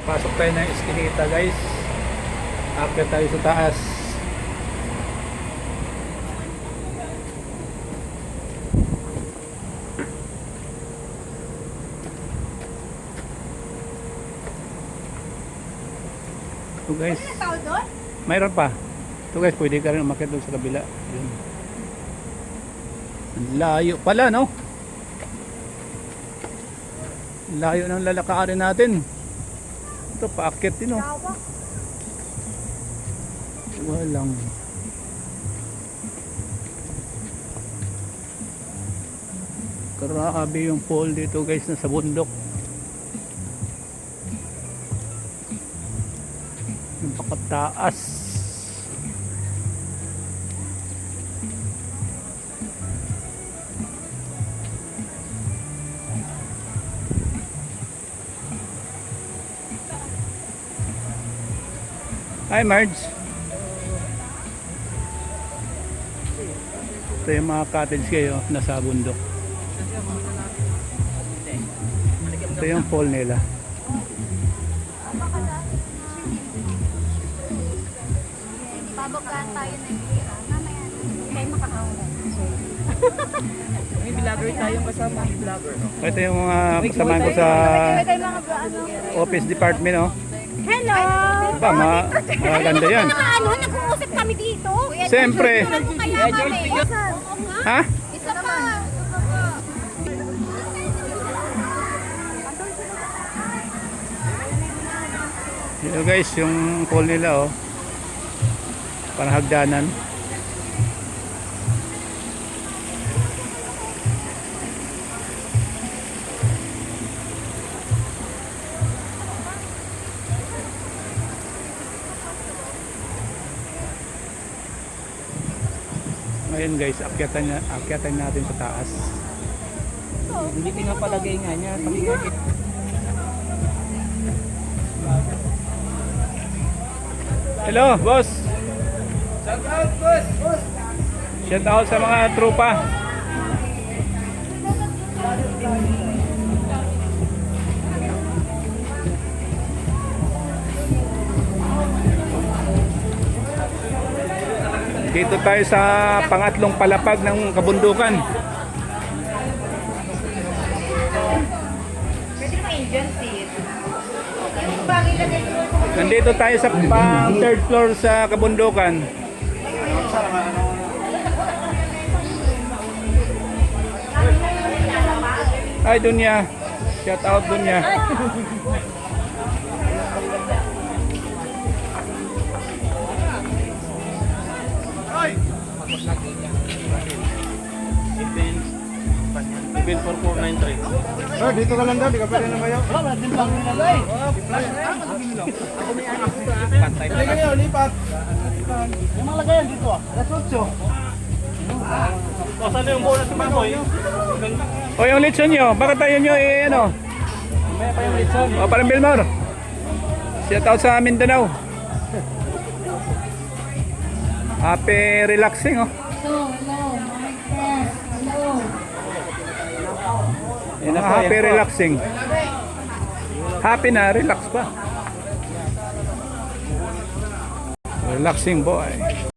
Pasok tayo ng eskinita guys. Akyat tayo sa taas. Ito guys. Mayroon pa. Ito guys, pwede ka rin umakyat doon sa kabila. Yun. Ang layo pala, no? Ang layo ng lalakarin natin. Ito, paakyat din, no? Walang. Grabe yung pole dito guys, nasa bundok. Napakataas. Hi Marge. Ito yung mga cottage kayo nasa bundok. Ito yung pole nila. Babagaan tayo ng hira. Mamaya kayo makakawalan. May vlogger tayong kasama, vlogger. Ito yung mga kasamahan ko sa office department, oh. Hello! Ba, maganda yan. Ano, nag-uusap kami dito. Siyempre. Kaya kami. Ha? Isa pa. Ito guys, yung pole nila, oh. Parang hagdanan. Ngayon guys, akyatan natin sa taas. Hindi pinapalagay nga niya. Pakinggan. Hello, boss. Shout out, boss! Shout out sa mga tropa. Dito tayo sa pangatlong palapag ng kabundukan. Pwede mo agency. Nandito tayo sa pang third floor sa kabundukan. Ay, Dunya. Shout out, Dunya. Bill 4493. Bro, dito ka lang daw, di ka pwede na kayo. Pantay Hindi kayo, lipat. Yung mga lagayan dito ah, alas 8. O, saan yung bonus naman ko eh? O yung lechon nyo, bakit tayo nyo ano? May pa yung litson. O parang Bilmar. Shout out sa Mindanao. Happy relaxing, oh. Yan ang happy relaxing. Happy na, relax pa. Relaxing boy.